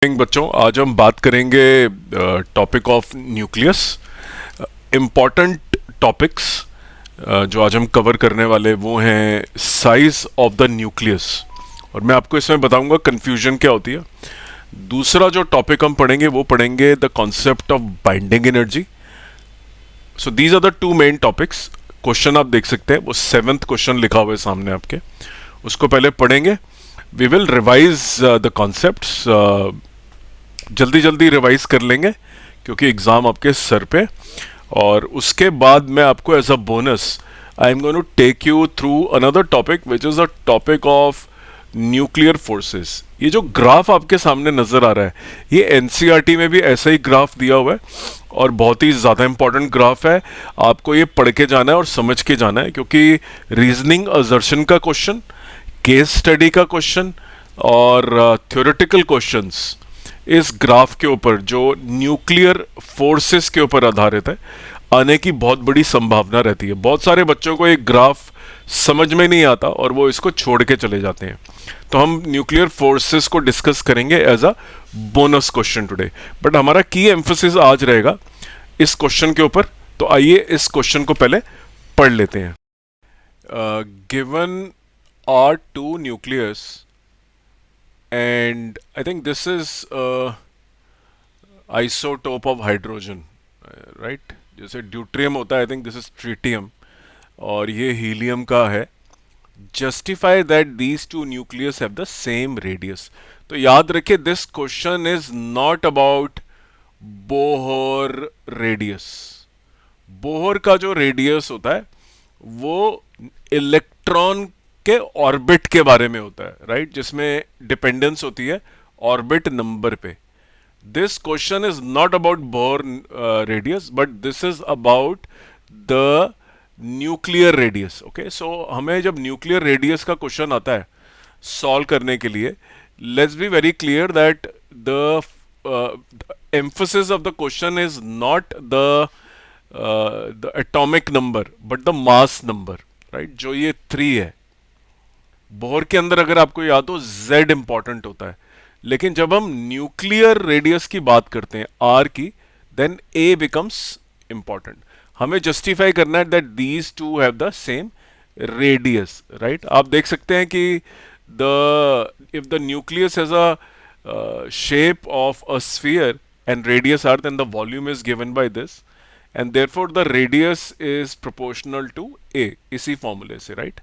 बच्चों, आज हम बात करेंगे topic of nucleus. Important topics जो आज हम कवर करने वाले वो हैं साइज ऑफ द न्यूक्लियस, और मैं आपको इसमें बताऊंगा कंफ्यूजन क्या होती है। दूसरा जो टॉपिक हम पढ़ेंगे वो पढ़ेंगे the concept of binding energy. So these are the two main topics. Question आप देख सकते हैं, वो 7th क्वेश्चन लिखा हुआ है सामने आपके, उसको पहले पढ़ेंगे। We will revise the concepts, जल्दी जल्दी रिवाइज कर लेंगे क्योंकि एग्ज़ाम आपके सर पे। और उसके बाद मैं आपको as a bonus I am going to take you through another topic which is a topic of nuclear forces. ये जो ग्राफ आपके सामने नज़र आ रहा है, ये एनसीईआरटी में भी ऐसा ही ग्राफ दिया हुआ है और बहुत ही ज़्यादा इंपॉर्टेंट ग्राफ है। आपको ये पढ़ के जाना है और समझ के जाना है, क्योंकि रीजनिंग असर्शन का क्वेश्चन, केस स्टडी का क्वेश्चन और थ्योरेटिकल क्वेश्चंस इस ग्राफ के ऊपर जो न्यूक्लियर फोर्सेस के ऊपर आधारित है आने की बहुत बड़ी संभावना रहती है। बहुत सारे बच्चों को एक ग्राफ समझ में नहीं आता और वो इसको छोड़ के चले जाते हैं। तो हम न्यूक्लियर फोर्सेस को डिस्कस करेंगे as a bonus question today, but हमारा की एम्फोसिस आज रहेगा इस क्वेश्चन के ऊपर। तो आइए इस क्वेश्चन को पहले पढ़ लेते हैं। Given are two nucleus and I think this is isotope of hydrogen, right? जैसे ड्यूट्रियम होता है, I think this is tritium और ये हीलियम का है। Justify that these two nucleus have the same radius। तो याद रखिए, this question is not about Bohr radius. Bohr का जो रेडियस होता है वो इलेक्ट्रॉन के ऑर्बिट के बारे में होता है, राइट, जिसमें डिपेंडेंस होती है ऑर्बिट नंबर पे। This question is not about Bohr radius, but this is about the nuclear radius. Okay, so हमें जब न्यूक्लियर रेडियस का क्वेश्चन आता है सॉल्व करने के लिए, let's be very clear that the emphasis of the question is not the atomic number but the mass number, right? जो ये 3 है, बोहर के अंदर अगर आपको याद हो Z इंपॉर्टेंट होता है, लेकिन जब हम न्यूक्लियर रेडियस की बात करते हैं R की, देन A बिकम्स इंपॉर्टेंट। हमें जस्टिफाई करना है that these two have the same radius, right. आप देख सकते हैं कि the if the nucleus has a shape of a sphere and radius r, then the volume is given by this and therefore the radius is proportional to a, इसी फॉर्मूले से, right.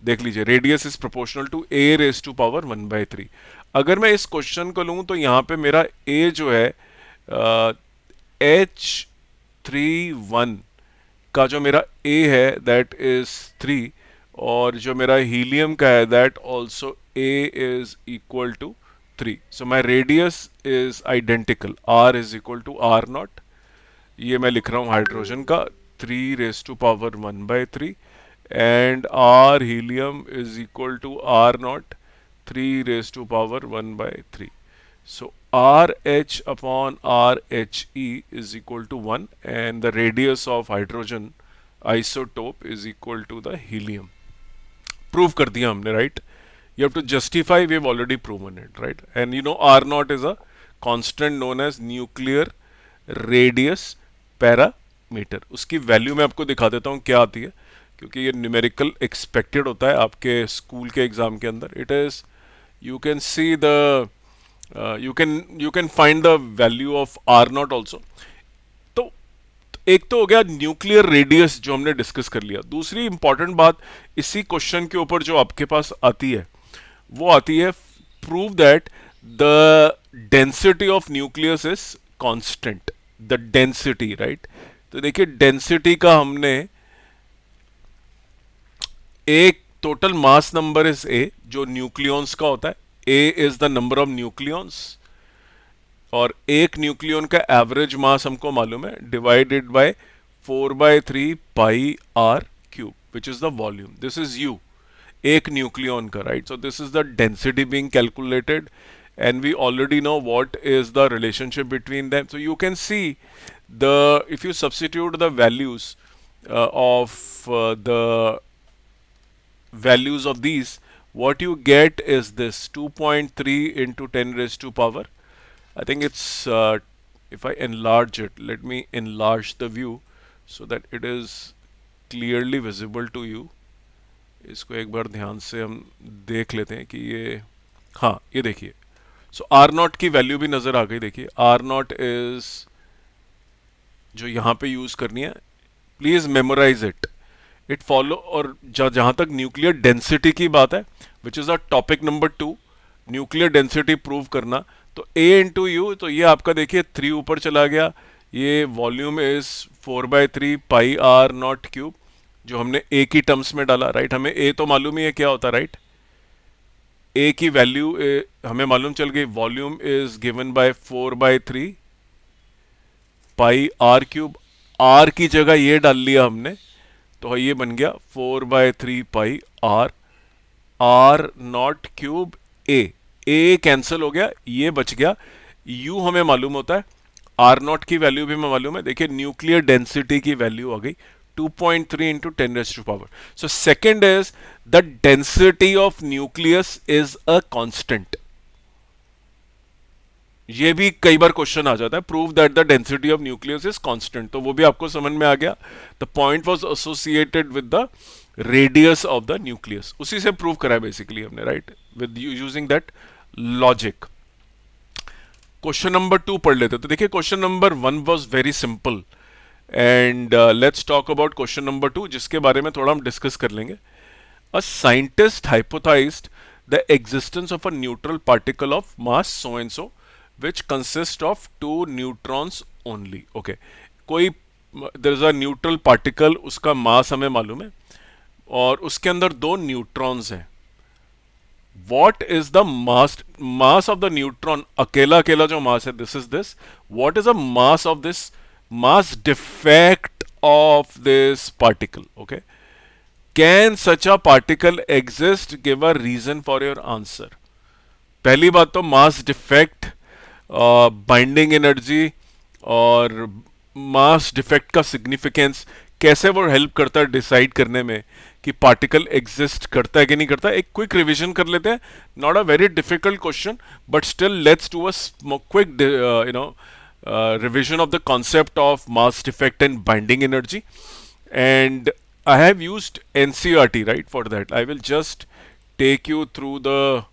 देख लीजिए, radius is proportional to a raise to power 1/3। अगर मैं इस question को लूँ तो यहाँ पे मेरा a जो है H31 का जो मेरा a है दैट इज 3, और जो मेरा हीलियम का है that also a is equal to 3। So my radius is identical, r is equal to r0। ये मैं लिख रहा हूँ हाइड्रोजन का 3 raise to power 1/3 and R helium is equal to R0 3 raised to power 1/3. So RH upon RHE is equal to 1 and the radius of hydrogen isotope is equal to the helium. Prove कर दिया हमने, right? You have to justify, we have already proven it, right? And you know R0 is a constant known as nuclear radius parameter. उसकी value मैं आपको दिखा देता हूँ क्या आती है, क्योंकि ये न्यूमेरिकल एक्सपेक्टेड होता है आपके स्कूल के एग्जाम के अंदर। It is, you can see the you can find the value of R0 also. तो एक तो हो गया न्यूक्लियर रेडियस जो हमने डिस्कस कर लिया। दूसरी इंपॉर्टेंट बात इसी क्वेश्चन के ऊपर जो आपके पास आती है वो आती है, prove that the density of nucleus is constant. The density, right. तो देखिए, डेंसिटी का हमने एक total mass number is A, जो न्यूक्लियॉन्स का होता है। A is the number of nucleons, और एक न्यूक्लियॉन का एवरेज मास हमको मालूम है, divided by 4/3 pi are cube, which is the volume. This is you, एक न्यूक्लियॉन का, right. So this is the density being calculated and we already know what is the relationship between them. So you can see if you substitute the values of the values of these, what you get is this 2.3 into 10 raised to power I think it's if I enlarge it, let me enlarge the view so that it is clearly visible to you. इसको एक बार ध्यान से हम देख लेते हैं कि ये, हाँ ये देखिए, सो आर नॉट की वैल्यू भी नजर आ गई। देखिए आर नॉट इज जो यहाँ पे यूज करनी है, please memorise it, it follow. और जहाँ तक न्यूक्लियर डेंसिटी की बात है, which is a topic number 2, nuclear density prove करना, तो ए इंटू यू, तो ये आपका देखिए 3 ऊपर चला गया, ये volume is 4/3 pi r naught cube, जो हमने ए की टर्म्स में डाला, राइट। हमें ए तो मालूम ही है क्या होता है, राइट। ए की वैल्यू हमें मालूम चल गई, volume is given by 4/3 pi are cube, r की जगह ये डाल लिया हमने, तो ये बन गया 4/3 pi R, R naught cube A cancel हो गया, ये बच गया। यू हमें मालूम होता है, आर नॉट की वैल्यू भी हमें मालूम है, देखिए न्यूक्लियर डेंसिटी की वैल्यू आ गई 2.3 into 10 raised to power. So second is the density of nucleus is a constant. ये भी कई बार क्वेश्चन आ जाता है, prove that the density of nucleus is constant, तो वो भी आपको समझ में आ गया। The point was associated with the radius of the nucleus, उसी से प्रूव करा है बेसिकली हमने, right, with using that logic. Question number 2 पढ़ लेते, तो देखिए question number 1 was very simple, and let's talk about question number 2, जिसके बारे में थोड़ा हम डिस्कस कर लेंगे। अ scientist hypothesized the existence of a neutral particle of mass so and so which consist of 2 neutrons only. Okay, कोई there is a neutral particle, उसका मास हमें मालूम है और उसके अंदर 2 न्यूट्रॉन्स हैं। What is the mass of the neutron? अकेला अकेला जो मास है, this is this. What is the mass of this, mass defect of this particle? Okay, can such a particle exist? Give a reason for your answer. पहली बात तो mass defect, binding energy और mass defect का significance, कैसे वो help करता है decide करने में कि पार्टिकल एग्जिस्ट करता है कि नहीं करता है। एक क्विक रिवीजन कर लेते हैं, not a very difficult question, but still let's do a quick revision of the concept of mass defect and binding energy. And I have used NCERT, right, for that I will just take you through the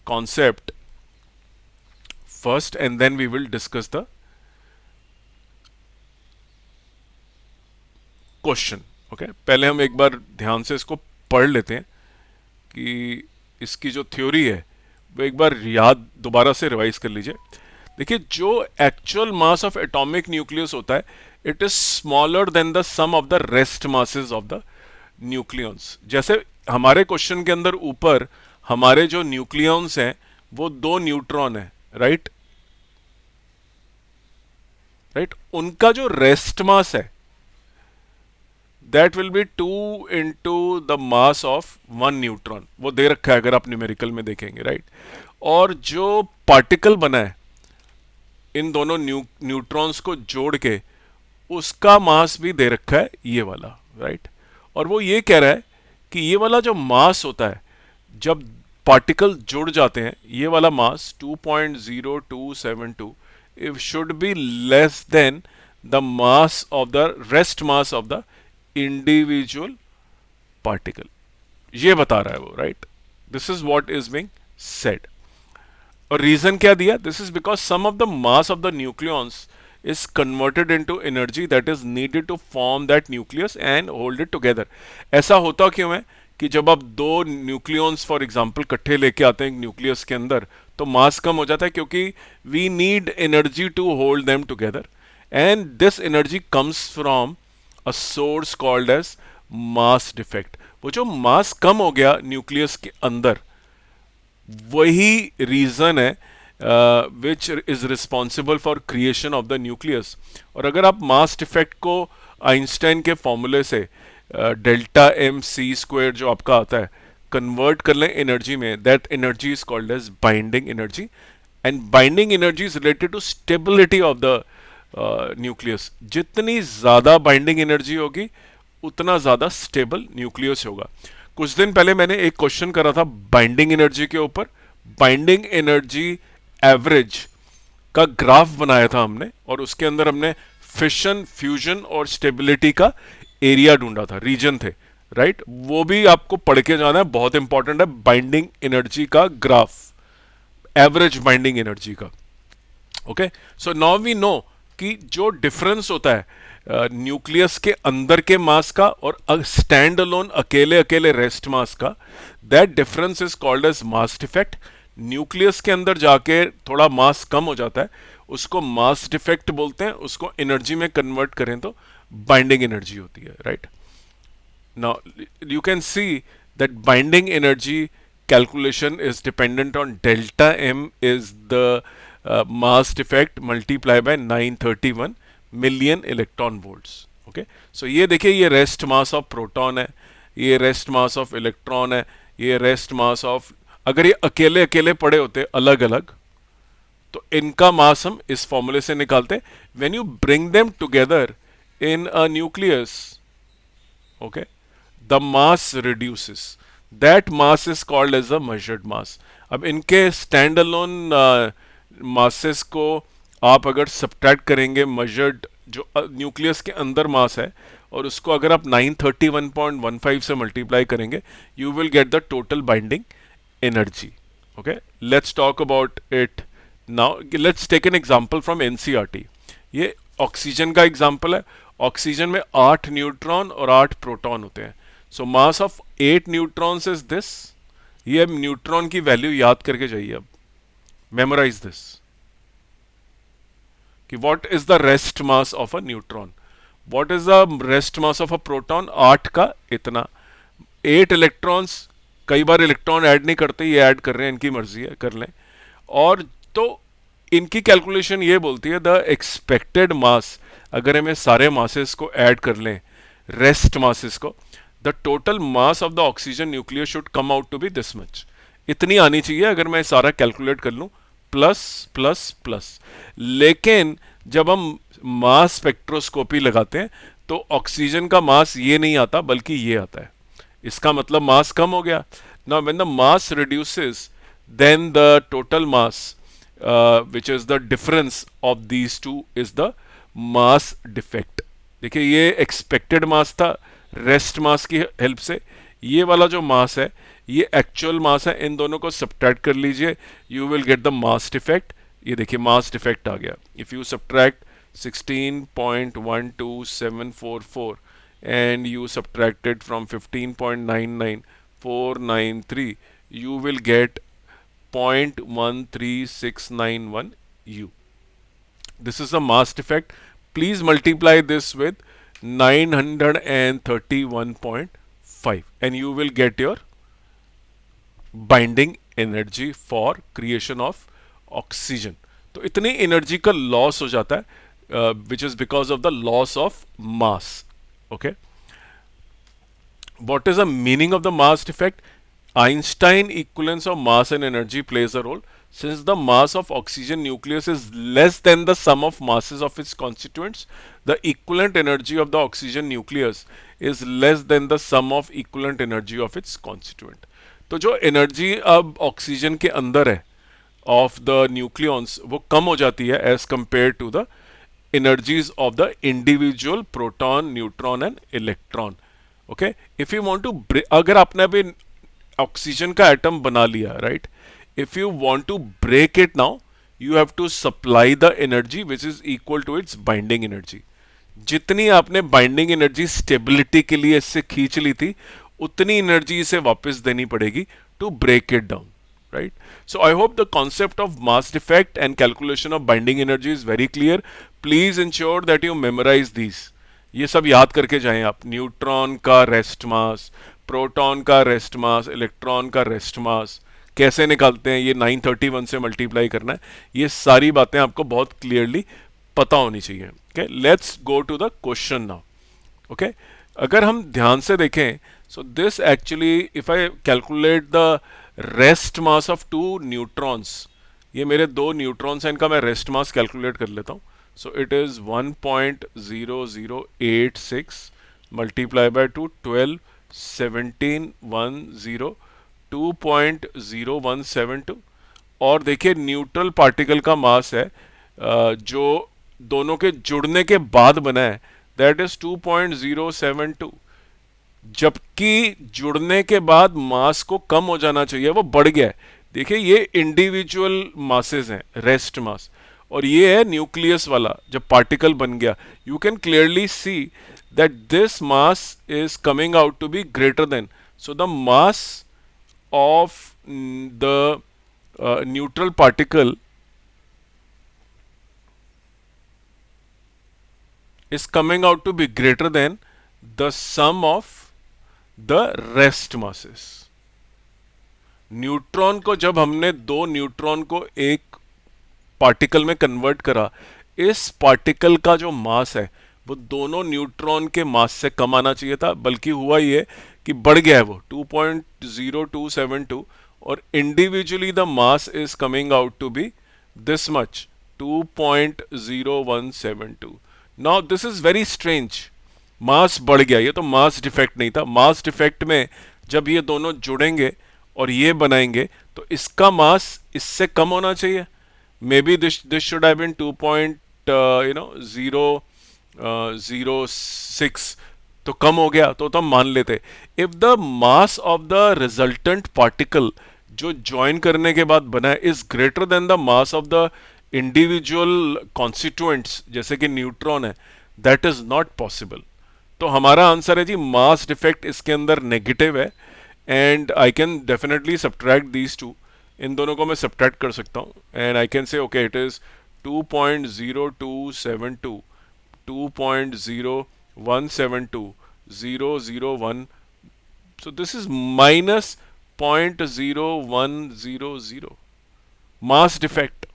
concept first and then we will discuss the question. Okay, पहले हम एक बार ध्यान से इसको पढ़ लेते हैं कि इसकी जो थ्योरी है वो एक बार याद दोबारा से रिवाइज कर लीजिए। देखिए जो actual mass of atomic nucleus होता है, it is smaller than the sum of the rest masses of the nucleons. जैसे हमारे क्वेश्चन के अंदर ऊपर हमारे जो न्यूक्लियंस हैं वो 2 न्यूट्रॉन है, राइट, उनका जो रेस्ट मास है that will be 2 into the mass of 1 neutron, वो दे रखा है अगर आप न्यूमेरिकल में देखेंगे, राइट। और जो पार्टिकल बना है इन दोनों न्यूट्रॉन्स को जोड़ के, उसका मास भी दे रखा है ये वाला, राइट। और वो ये कह रहा है कि ये वाला जो मास होता है जब पार्टिकल जुड़ जाते हैं, ये वाला mass 2.0272 if should be less than the mass of the rest mass of the individual particle, ये बता रहा है वो, right. This is what is being said. और रीजन क्या दिया, this is because some of the mass of the nucleons is converted into energy that is needed to form that nucleus and hold it together. ऐसा होता क्यों है कि जब आप 2 न्यूक्लियॉन्स फॉर एग्जांपल इकट्ठे लेके आते हैं न्यूक्लियस के अंदर, तो मास कम हो जाता है क्योंकि we need energy to hold them together, and this energy comes from a source called as mass defect. वो जो मास कम हो गया न्यूक्लियस के अंदर, वही रीजन है which is responsible for creation of the nucleus. और अगर आप मास डिफेक्ट को आइंस्टाइन के फॉर्मूले से डेल्टा एम सी स्क्वायर जो आपका आता है कन्वर्ट कर लें एनर्जी में, that energy is called as binding energy, and binding energy is related to stability of the nucleus. जितनी ज़्यादा बाइंडिंग एनर्जी होगी उतना ज़्यादा स्टेबल न्यूक्लियस होगा। कुछ दिन पहले मैंने एक क्वेश्चन करा था बाइंडिंग एनर्जी के ऊपर, बाइंडिंग एनर्जी एवरेज का ग्राफ बनाया था हमने, और उसके अंदर हमने फिशन, फ्यूजन और स्टेबिलिटी का एरिया ढूंढा था, रीजन थे, राइट। वो भी आपको पढ़ के जाना है, बहुत इंपॉर्टेंट है, बाइंडिंग एनर्जी का ग्राफ, एवरेज बाइंडिंग एनर्जी का। Okay, so now we know कि जो डिफरेंस होता है न्यूक्लियस के अंदर के मास का और स्टैंड अलोन अकेले अकेले रेस्ट मास का, that difference is called as mass defect. Nucleus के अंदर जाके थोड़ा मास कम हो जाता है, उसको मास डिफेक्ट बोलते हैं। उसको एनर्जी में कन्वर्ट करें तो बाइंडिंग एनर्जी होती है, right. Now, you can see that binding energy calculation is dependent on delta M is the mass defect multiplied by 931 million electron volts. Okay, so ये देखिए, ये रेस्ट मास ऑफ प्रोटॉन है, ये rest mass of electron है, ये rest mass of, अगर ये अकेले अकेले पड़े होते अलग अलग तो इनका मास हम इस फॉर्मूले से निकालते। When you bring them together in a nucleus, okay, the mass reduces, that mass is called as a measured mass। अब इनके स्टैंड अलोन मासेस को आप अगर सब्ट्रैक्ट करेंगे मेजर्ड जो न्यूक्लियस के अंदर मास है, और उसको अगर आप 931.15 से मल्टीप्लाई करेंगे, you will get the total binding energy. Okay, let's talk about it now. Let's take an example from NCERT. ये ऑक्सीजन का एग्जांपल है। ऑक्सीजन में 8 न्यूट्रॉन और 8 प्रोटॉन होते हैं। So mass of 8 neutrons is this. ये अब न्यूट्रॉन की वैल्यू याद करके जाइए, अब मेमोराइज दिस कि what is the rest mass of a neutron, what is the rest mass of a proton, 8 का इतना। 8 इलेक्ट्रॉन्स, कई बार इलेक्ट्रॉन ऐड नहीं करते, ये ऐड कर रहे हैं, इनकी मर्जी है, कर लें। और तो इनकी कैलकुलेशन ये बोलती है द एक्सपेक्टेड मास, अगर हमें सारे मासेस को ऐड कर लें, रेस्ट मासेस को, the total mass of the oxygen nucleus should come out to be this much. इतनी आनी चाहिए अगर मैं सारा कैलकुलेट कर लूं, प्लस प्लस प्लस। लेकिन जब हम मास स्पेक्ट्रोस्कोपी लगाते हैं तो ऑक्सीजन का मास ये नहीं आता, बल्कि ये आता है। इसका मतलब मास कम हो गया। Now when the mass reduces, then the total mass which is the difference of these two is the mass defect। देखिए, ये एक्सपेक्टेड मास था रेस्ट मास की हेल्प से, ये वाला जो मास है ये एक्चुअल मास है। इन दोनों को सब्ट्रैक्ट कर लीजिए, you will get the mass defect. ये देखिए मास डिफेक्ट आ गया। If you subtract 16.12744 and you subtract it from 15.99493, you will get 0.13691 U. This is the mass defect. Please multiply this with 931.5 and you will get your binding energy for creation of oxygen। तो इतनी energy का loss हो जाता है, which is because of the loss of mass। Okay, what is the meaning of the mass defect? Einstein equivalence of mass and energy plays a role. Since the mass of oxygen nucleus is less than the sum of masses of its constituents, the equivalent energy of the oxygen nucleus is less than the sum of equivalent energy of its constituent। तो जो energy अब oxygen के अंदर है of the nucleons, वो कम हो जाती है as compare to the energies of the individual proton, neutron and electron। okay, if you want to अगर आपने अभी ऑक्सीजन का एटम बना लिया, right, if you want to break it now, you have to supply the energy which is equal to its binding energy. जितनी आपने binding energy stability के लिए इससे खींच ली थी, उतनी एनर्जी इसे वापस देनी पड़ेगी to break it down, right? So I hope the concept of mass defect and calculation of binding energy is very clear। Please ensure that you memorize these। ये सब याद करके जाएं आप। न्यूट्रॉन का रेस्ट मास, प्रोटॉन का rest mass, electron का rest mass कैसे निकालते हैं, ये 931 से मल्टीप्लाई करना है। ये सारी बातें आपको बहुत क्लियरली पता होनी चाहिए। Okay, let's go to the question now. Okay, अगर हम ध्यान से देखें, so this actually if I calculate the rest mass of 2 neutrons, ये मेरे 2 न्यूट्रॉन्स हैं, इनका मैं रेस्ट मास कैलकुलेट कर लेता हूँ। So it is 1.0086 multiply by 2, 12, 17, 10, 2.0172। और देखिए न्यूट्रल पार्टिकल का मास है जो दोनों के जुड़ने के बाद बना है, दैट इज 2.072। जबकि जुड़ने के बाद मास को कम हो जाना चाहिए, वो बढ़ गया है। देखिए ये इंडिविजुअल मासेस हैं, रेस्ट मास, और ये है न्यूक्लियस वाला जब पार्टिकल बन गया। You can clearly see that this mass is coming out to be greater than, so the mass of the neutral particle is coming out to be greater than the sum of the rest masses। Neutron को जब हमने दो neutron को एक particle में convert करा, इस particle का जो मास है वो दोनों न्यूट्रॉन के मास से कम आना चाहिए था, बल्कि हुआ ये कि बढ़ गया है वो 2.0272, और individually the mass is coming out to be this much, 2.0172। Now this is very strange, mass बढ़ गया, ये तो मास डिफेक्ट नहीं था। मास डिफेक्ट में जब ये दोनों जुड़ेंगे और ये बनाएंगे तो इसका मास इससे कम होना चाहिए। Maybe this should have been 2.006, तो कम हो गया तो हम मान लेते। If the mass of the resultant particle जो ज्वाइन करने के बाद बना है is greater than the mass of the individual constituents, जैसे कि न्यूट्रॉन है, दैट इज नॉट पॉसिबल। तो हमारा आंसर है जी मास डिफेक्ट इसके अंदर नेगेटिव है, and I can definitely subtract these two, इन दोनों को मैं सब्ट्रैक्ट कर सकता हूँ, and I can say okay it is 2.0272, 2.0172, 001, so this is minus 0.0100 mass defect.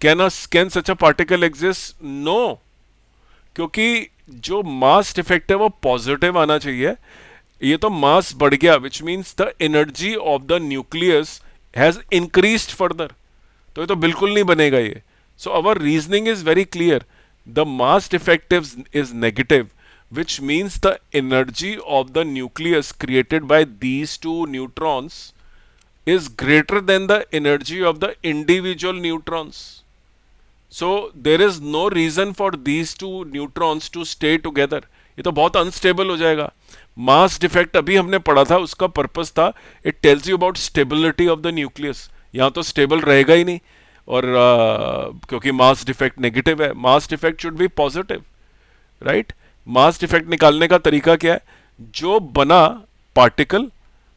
Can such a particle exist? No, क्योंकि जो मास डिफेक्ट है वो पॉजिटिव आना चाहिए। ये तो मास बढ़ गया, which means the energy of the nucleus has increased further, तो ये तो बिल्कुल नहीं बनेगा ये। So our reasoning is very clear, the mass defect is negative, which means the energy of the nucleus created by these two neutrons is greater than the energy of the individual neutrons. So there is no reason for these two neutrons to stay together. ये तो बहुत unstable हो जाएगा। Mass defect अभी हमने पढ़ा था, उसका पर्पस था it tells you about stability of the nucleus. यहाँ तो स्टेबल रहेगा ही नहीं, और क्योंकि मास डिफेक्ट नेगेटिव है, mass defect should be positive, right. Mass defect निकालने का तरीका क्या है, जो बना पार्टिकल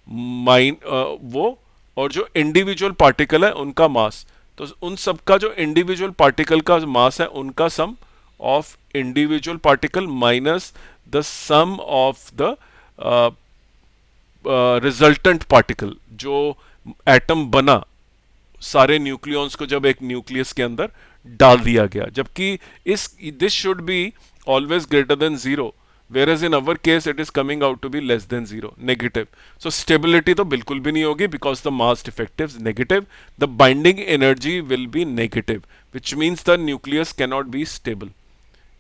वो और जो इंडिविजुअल पार्टिकल है उनका मास, तो उन सब का जो इंडिविजुअल पार्टिकल का मास है उनका sum of individual particle minus the sum of the resultant particle, जो एटम बना सारे न्यूक्लियॉन्स को जब एक न्यूक्लियस के अंदर डाल दिया गया, जबकि this should be always greater than 0, whereas in our case it is coming out to be less than 0, negative. So stability तो बिल्कुल भी नहीं होगी because the mass defect is negative, the binding energy will be negative, which means the nucleus cannot be stable.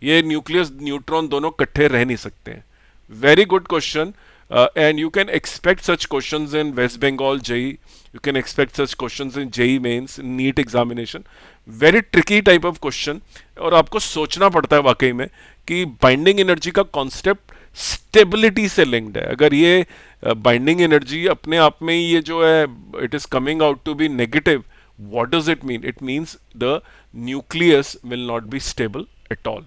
ये nucleus neutron दोनों इकट्ठे रह नहीं सकते हैं। Very good question, and you can expect such questions in West Bengal JEE, you can expect such questions in JEE mains, NEET examination, very tricky type of question, और आपको सोचना पड़ता है वाकई में कि बाइंडिंग एनर्जी का कॉन्सेप्ट स्टेबिलिटी से लिंक्ड है। अगर ये बाइंडिंग एनर्जी अपने आप में ये जो है it is coming out to be negative, what does it mean? It means the nucleus will not be stable at all,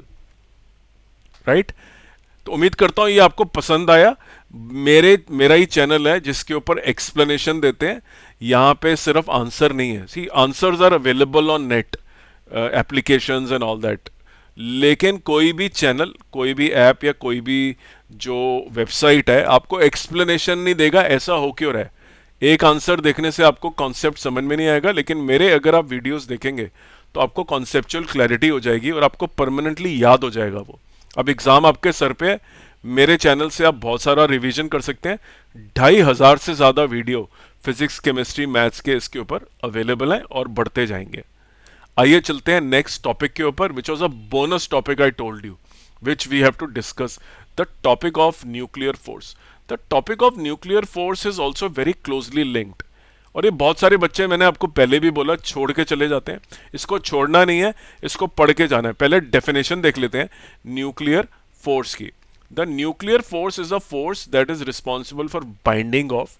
right. तो उम्मीद करता हूँ ये आपको पसंद आया। मेरा ही चैनल है जिसके ऊपर एक्सप्लेनेशन देते हैं, यहाँ पे सिर्फ आंसर नहीं है। See answers are available on net, applications and all that, लेकिन कोई भी चैनल, कोई भी ऐप या कोई भी जो वेबसाइट है आपको एक्सप्लेनेशन नहीं देगा ऐसा हो क्यों रहा है। एक आंसर देखने से आपको कॉन्सेप्ट समझ में नहीं आएगा, लेकिन मेरे अगर आप वीडियोस देखेंगे तो आपको कॉन्सेप्चुअल क्लैरिटी हो जाएगी और आपको परमानेंटली याद हो जाएगा वो। अब एग्जाम आपके सर पे है, मेरे चैनल से आप बहुत सारा रिवीजन कर सकते हैं। 2500 से ज़्यादा वीडियो फिजिक्स, केमिस्ट्री, मैथ्स के इसके ऊपर अवेलेबल हैं और बढ़ते जाएंगे। आइए चलते हैं नेक्स्ट टॉपिक के ऊपर, which was a bonus topic I told you, which we have to discuss, the topic of nuclear force. The topic of nuclear force is also very closely linked. और ये बहुत सारे बच्चे, मैंने आपको पहले भी बोला, छोड़ के चले जाते हैं। इसको छोड़ना नहीं है, इसको पढ़ के जाना है। पहले डेफिनेशन देख लेते हैं न्यूक्लियर फोर्स की। The nuclear force is a force that is responsible for binding of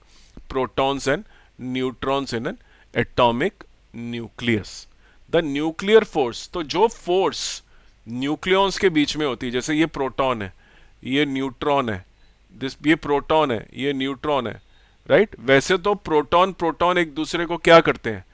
protons and neutrons in an atomic nucleus. The nuclear force, तो जो फोर्स न्यूक्लियॉन्स के बीच में होती है, जैसे ये प्रोटॉन है, ये न्यूट्रॉन है, ये प्रोटॉन है, ये न्यूट्रॉन है, राइट? वैसे तो प्रोटॉन प्रोटॉन एक दूसरे को क्या करते हैं?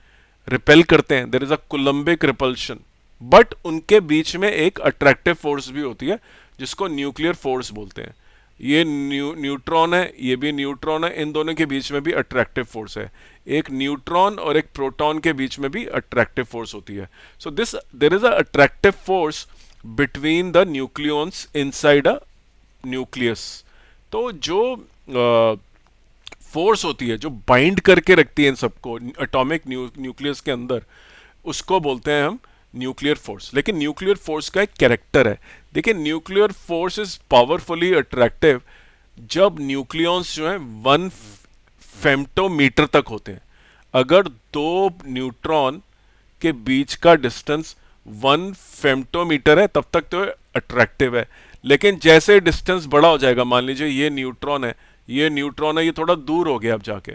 रिपेल करते हैं, there is a coulombic repulsion. But उनके बीच में एक अट्रैक्टिव फोर्स भी होती है जिसको न्यूक्लियर फोर्स बोलते हैं। ये न्यूट्रॉन है, ये भी न्यूट्रॉन है, इन दोनों के बीच में भी अट्रैक्टिव फोर्स है। एक न्यूट्रॉन और एक प्रोटॉन के बीच में भी अट्रैक्टिव फोर्स होती है। So this there is a attractive force between the nucleons inside a nucleus. तो जो फोर्स होती है, जो बाइंड करके रखती है इन सबको एटॉमिक न्यूक्लियस के अंदर, उसको बोलते हैं हम न्यूक्लियर फोर्स। लेकिन न्यूक्लियर फोर्स का एक कैरेक्टर है। देखिए, nuclear force is powerfully attractive जब न्यूक्लियॉन्स जो है 1 फेम्टोमीटर तक होते हैं। अगर दो न्यूट्रॉन के बीच का डिस्टेंस 1 फेम्टोमीटर है तब तक तो अट्रैक्टिव है। लेकिन जैसे डिस्टेंस बड़ा हो जाएगा, मान लीजिए ये न्यूट्रॉन है, ये न्यूट्रॉन है, ये थोड़ा दूर हो गया अब जाके,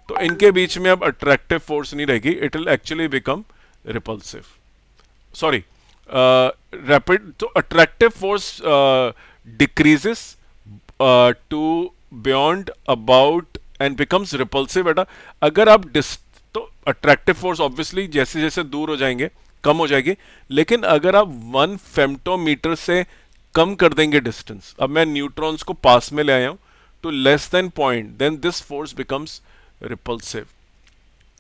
तो इनके बीच में अब अट्रैक्टिव फोर्स नहीं रहेगी, it will actually become repulsive, sorry rapid. तो attractive force decreases to beyond about and becomes repulsive. बेटा अगर आप तो अट्रैक्टिव फोर्स ऑब्वियसली जैसे जैसे दूर हो जाएंगे कम हो जाएगी, लेकिन अगर आप 1 फेम्टोमीटर से कम कर देंगे डिस्टेंस, अब मैं न्यूट्रॉन्स को पास में ले आया हूं to less than point, then this force becomes repulsive,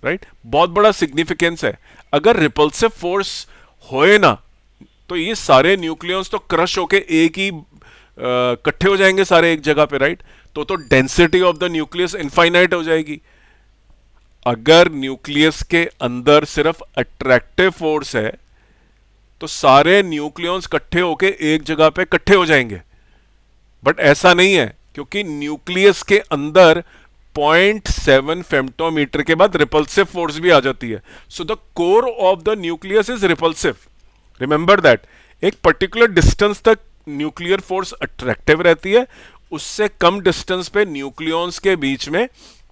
right? बहुत बड़ा सिग्निफिकेंस है। अगर रिपल्सिव फोर्स होए ना, तो ये सारे न्यूक्लियॉन्स तो क्रश होके एक ही इकट्ठे हो जाएंगे सारे एक जगह पे, राइट? तो density of the nucleus infinite हो जाएगी। अगर न्यूक्लियस के अंदर सिर्फ अट्रैक्टिव फोर्स है तो सारे न्यूक्लियॉन्स इकट्ठे होके एक जगह पे इकट्ठे हो जाएंगे। बट ऐसा नहीं है, क्योंकि न्यूक्लियस के अंदर 0.7 फेम्टोमीटर के बाद रिपल्सिव फोर्स भी आ जाती है। So the core of the nucleus is repulsive. Remember that. एक पर्टिकुलर डिस्टेंस तक न्यूक्लियर फोर्स अट्रैक्टिव रहती है, उससे कम डिस्टेंस पे न्यूक्लियॉन्स के बीच में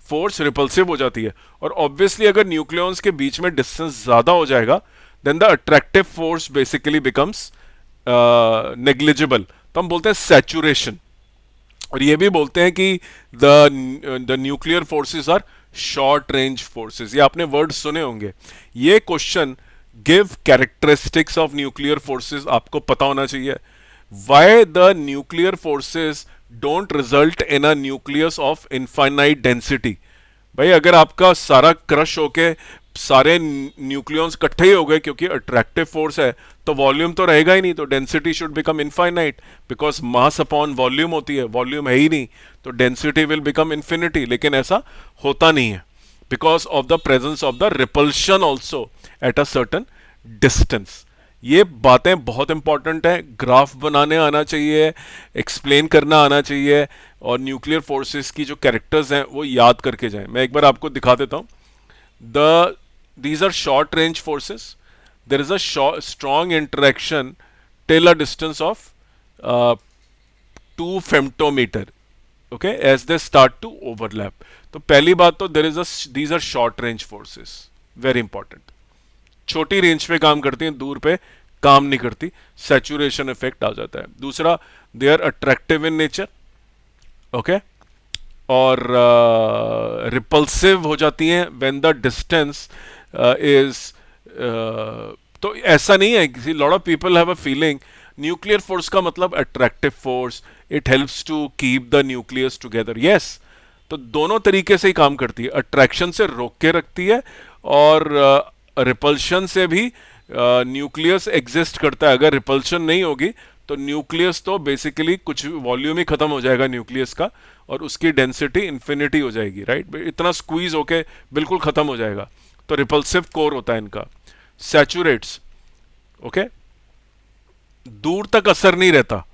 फोर्स रिपल्सिव हो जाती है। और ऑब्वियसली अगर न्यूक्लियॉन्स के बीच में डिस्टेंस ज्यादा हो जाएगा, then the attractive force basically becomes negligible. तो हम बोलते हैं सैचुरेशन। और ये भी बोलते हैं कि the nuclear forces are short range forces. ये आपने वर्ड सुने होंगे। ये question give characteristics of nuclear forces आपको पता होना चाहिए। Why the nuclear forces don't result in a nucleus of infinite density. भाई अगर आपका सारा क्रश होके सारे न्यूक्लियॉन्स इकट्ठे ही हो गए क्योंकि अट्रैक्टिव फोर्स है, तो वॉल्यूम तो रहेगा ही नहीं, तो density should become infinite, because mass upon volume होती है, वॉल्यूम है ही नहीं, तो डेंसिटी विल बिकम इन्फिनिटी। लेकिन ऐसा होता नहीं है because of the presence of the repulsion also at a certain distance. ये बातें बहुत इंपॉर्टेंट है, ग्राफ बनाने आना चाहिए, एक्सप्लेन करना आना चाहिए, और न्यूक्लियर फोर्सेस की जो कैरेक्टर्स हैं वो याद करके जाएं। मैं एक बार आपको दिखा देता हूं। These are short range forces. There is a strong interaction till a distance of 2 femtometer, okay, as they start to overlap. तो पहली बात तो these are short range forces, very important. छोटी रेंज पे काम करती हैं, दूर पे काम नहीं करती, saturation effect आ जाता है। दूसरा, they are attractive in nature, okay, और रिपल्सिव हो जाती हैं व्हेन द डिस्टेंस इज। तो ऐसा नहीं है, lot of people have a feeling nuclear force का मतलब attractive force, it helps to keep the nucleus together. Yes, तो दोनों तरीके से ही काम करती है। अट्रैक्शन से रोक के रखती है और रिपल्शन से भी न्यूक्लियस एग्जिस्ट करता है। अगर रिपल्शन नहीं होगी तो न्यूक्लियस तो बेसिकली कुछ वॉल्यूम ही खत्म हो जाएगा न्यूक्लियस का, और उसकी डेंसिटी इन्फिनिटी हो जाएगी, राइट? इतना स्क्वीज होके बिल्कुल खत्म हो जाएगा। तो रिपल्सिव कोर होता है इनका। सैचुरेट्स, ओके, दूर तक असर नहीं रहता,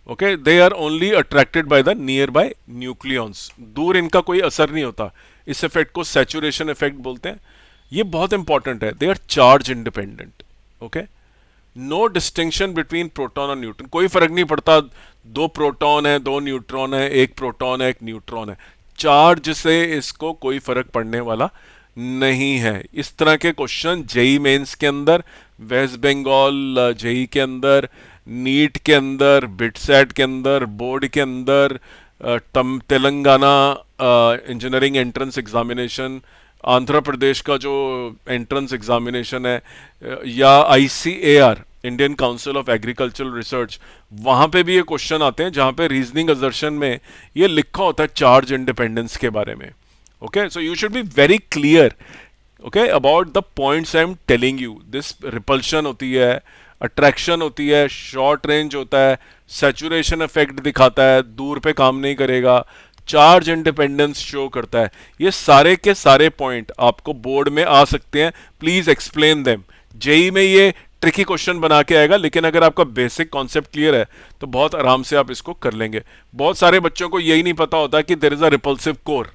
okay, they are only attracted by the nearby nucleons, दूर इनका कोई असर नहीं होता। इस इफेक्ट को सैचुरेशन इफेक्ट बोलते हैं। ये बहुत इंपॉर्टेंट है, they are charge independent. Okay, no distinction between proton और न्यूट्रॉन, कोई फर्क नहीं पड़ता दो प्रोटॉन है दो न्यूट्रॉन है, एक प्रोटॉन है एक न्यूट्रॉन है, चार्ज से इसको कोई फर्क पड़ने वाला नहीं है। इस तरह के क्वेश्चन जेई मेंस के अंदर, वेस्ट बंगाल जेई के अंदर, नीट के अंदर, बिटसेट के अंदर, बोर्ड के अंदर, Telangana engineering entrance examination, Andhra Pradesh का जो एंट्रेंस एग्जामिनेशन है, या ICAR Indian Council of Agricultural Research, वहां पे भी ये क्वेश्चन आते हैं जहां पे रीजनिंग असर्शन में ये लिखा होता है चार्ज इंडिपेंडेंस के बारे में। Okay, so you should be very clear okay about the points I am telling you. This repulsion होती है, अट्रैक्शन होती है, शॉर्ट रेंज होता है, सैचुरेशन इफेक्ट दिखाता है, दूर पे काम नहीं करेगा, चार्ज इंडिपेंडेंस शो करता है। ये सारे के सारे पॉइंट आपको बोर्ड में आ सकते हैं, प्लीज एक्सप्लेन देम। जेई में ये ट्रिकी क्वेश्चन बना के आएगा, लेकिन अगर आपका बेसिक कॉन्सेप्ट क्लियर है तो बहुत आराम से आप इसको कर लेंगे। बहुत सारे बच्चों को यही नहीं पता होता कि there is a repulsive core,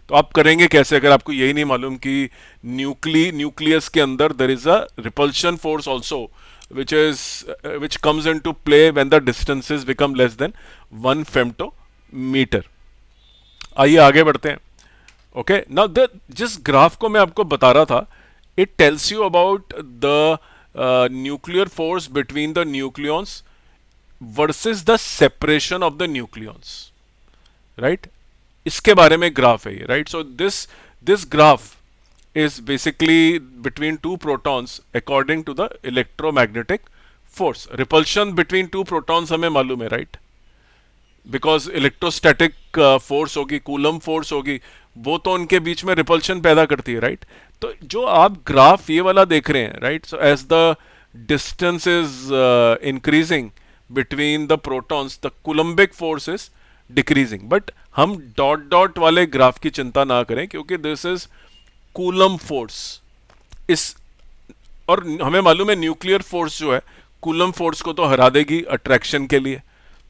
तो आप करेंगे कैसे अगर आपको यही नहीं मालूम कि न्यूक्लियस के अंदर there is a repulsion force also which comes into play when the distances become less than 1 femtometer। आइए आगे बढ़ते हैं। ओके, नाउ द जिस ग्राफ को मैं आपको बता रहा था, it tells you about the nuclear force between the nucleons versus the separation of the nucleons, right? इसके बारे में ग्राफ है ये, right? So this graph is basically between two protons according to the electromagnetic force। repulsion between two protons हमें मालूम है, right? Because electrostatic force होगी, coulomb force होगी, वो तो उनके बीच में रिपल्शन पैदा करती है, राइट? तो जो आप ग्राफ ये वाला देख रहे हैं, right, so as the distance is increasing between the protons, the Coulombic force is decreasing. But हम डॉट डॉट वाले ग्राफ की चिंता ना करें, क्योंकि दिस इज कूलम फोर्स। इस और हमें मालूम है न्यूक्लियर फोर्स जो है कूलम फोर्स को तो हरा देगी अट्रैक्शन के लिए।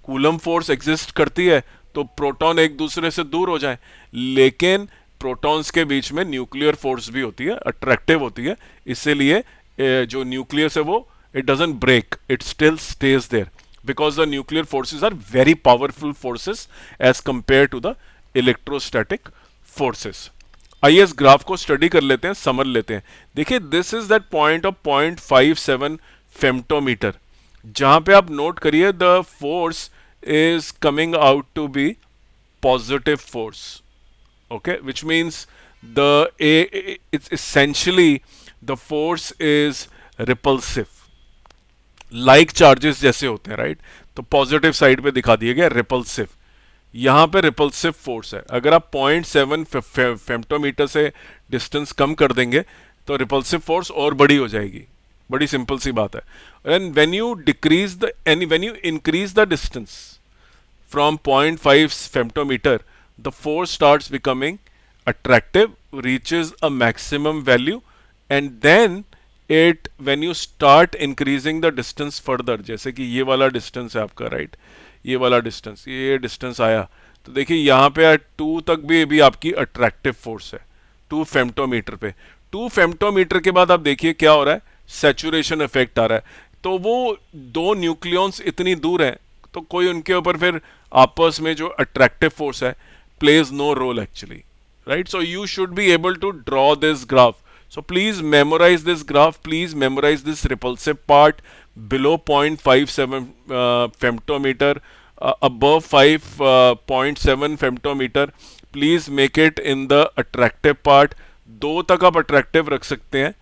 कूलम फोर्स एग्जिस्ट करती है तो प्रोटॉन एक दूसरे से दूर हो जाए, लेकिन प्रोटॉन्स के बीच में न्यूक्लियर फोर्स भी होती है, अट्रैक्टिव होती है। इसीलिए जो न्यूक्लियस है वो it doesn't break, it still stays there, because the nuclear forces are very powerful forces as compare to the electrostatic forces. आइए इस ग्राफ को स्टडी कर लेते हैं, समझ लेते हैं। देखिए, this is that point of 0.57 femtometre, जहां पे आप नोट करिए the force is coming out to be positive force. Okay, which means the it's essentially the force is repulsive, like charges जैसे होते हैं, राइट? तो पॉजिटिव साइड पे दिखा दिया गया रिपल्सिव, यहां पे रिपल्सिव फोर्स है। अगर आप 0.7 फेम्टोमीटर से डिस्टेंस कम कर देंगे तो रिपल्सिव फोर्स और बड़ी हो जाएगी, बड़ी सिंपल सी बात है। And when you increase the distance from 0.5 femtometer, the force starts becoming attractive, reaches a maximum value, and then when you start increasing the distance further, जैसे कि ये वाला डिस्टेंस है आपका, राइट? ये वाला डिस्टेंस, ये डिस्टेंस आया, तो देखिए यहाँ पे 2 तक भी आपकी अट्रैक्टिव फोर्स है, 2 फेम्टोमीटर पे। 2 फेम्टोमीटर के बाद आप देखिए क्या हो रहा है, सैचुरेशन इफेक्ट आ रहा है। तो वो दो न्यूक्लियॉन्स इतनी दूर हैं तो कोई उनके ऊपर फिर आपस में जो अट्रैक्टिव फोर्स है plays no role actually, right? So you should be able to draw this graph. So please memorize this graph, please memorize this repulsive part below 0.57 femtometer, above 5.7 femtometer, please make it in the attractive part। 2 तक आप attractive रख सकते हैं।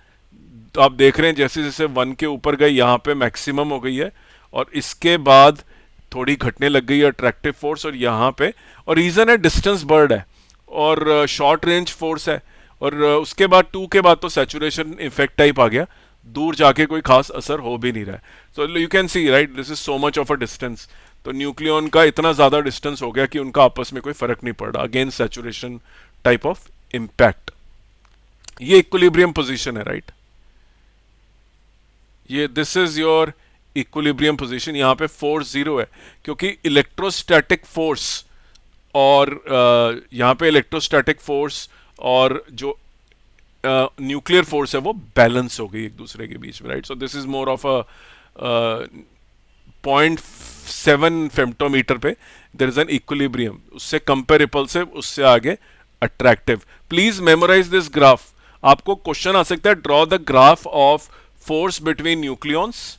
तो आप देख रहे हैं जैसे जैसे 1 के ऊपर गए यहाँ पे मैक्सिमम हो गई है, और इसके बाद थोड़ी घटने लग गई है अट्रैक्टिव फोर्स, और यहाँ पे, और रीजन है डिस्टेंस बर्ड है और शॉर्ट रेंज फोर्स है, और उसके बाद 2 के बाद तो सैचुरेशन इफेक्ट टाइप आ गया, दूर जाके कोई खास असर हो भी नहीं रहा है। So you can see, right, this is so much of a distance. तो न्यूक्लियॉन का इतना ज्यादा डिस्टेंस हो गया कि उनका आपस में कोई फर्क नहीं पड़ रहा, again saturation type of impact. ये इक्विलिब्रियम पोजिशन है, राइट? ये this is your equilibrium position, यहाँ पे फोर्स जीरो है क्योंकि इलेक्ट्रोस्टैटिक फोर्स और यहाँ पे इलेक्ट्रोस्टैटिक फोर्स और जो न्यूक्लियर फोर्स है वो बैलेंस हो गई एक दूसरे के बीच में, right? So this is more of a 0.7 femtometre पे देर इज एन इक्विलिब्रियम, उससे कंपेयर रिपल्सिव, उससे आगे attractive. Please memorise this graph. आपको क्वेश्चन आ सकता है, draw the graph of force between nucleons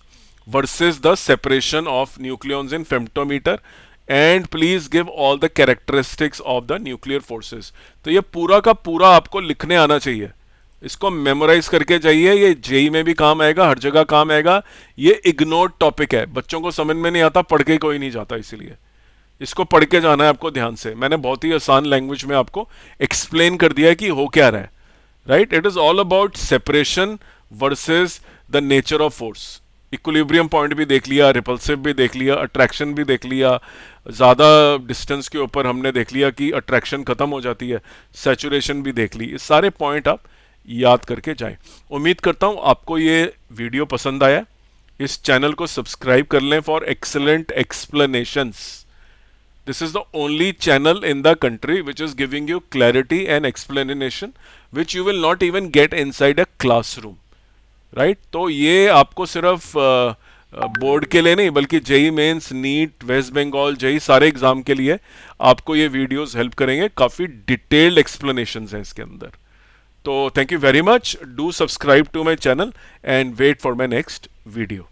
versus the separation of nucleons in femtometer and please give all the characteristics of the nuclear forces. तो ये पूरा का पूरा आपको लिखने आना चाहिए, इसको मेमोराइज करके जाइए. ये जेई में भी काम आएगा, हर जगह काम आएगा. ये इग्नोर्ड टॉपिक है, बच्चों को समझ में नहीं आता, पढ़ के कोई नहीं जाता, इसीलिए इसको पढ़ के जाना है आपको ध्यान से. मैंने बहुत ही आसान लैंग्वेज में आपको एक्सप्लेन कर दिया है कि हो क्या रहा है, right? It is all about separation versus the nature of force. Equilibrium point भी देख लिया, रिपल्सिव भी देख लिया, अट्रैक्शन भी देख लिया, ज़्यादा डिस्टेंस के ऊपर हमने देख लिया कि अट्रैक्शन खत्म हो जाती है, सैचुरेशन भी देख ली. ये सारे पॉइंट आप याद करके जाएं. उम्मीद करता हूँ आपको ये वीडियो पसंद आया. इस चैनल को सब्सक्राइब कर लें for excellent explanations. This is the only channel in the country which is giving you clarity and explanation which you will not even get inside a classroom. Right? तो ये आपको सिर्फ बोर्ड के लिए नहीं बल्कि JEE Mains, NEET, West Bengal, JEE सारे exam के लिए आपको ये वीडियोस हेल्प करेंगे. काफ़ी डिटेल्ड एक्सप्लेनेशंस हैं इसके अंदर. तो thank you very much. Do subscribe to my channel and wait for my next video.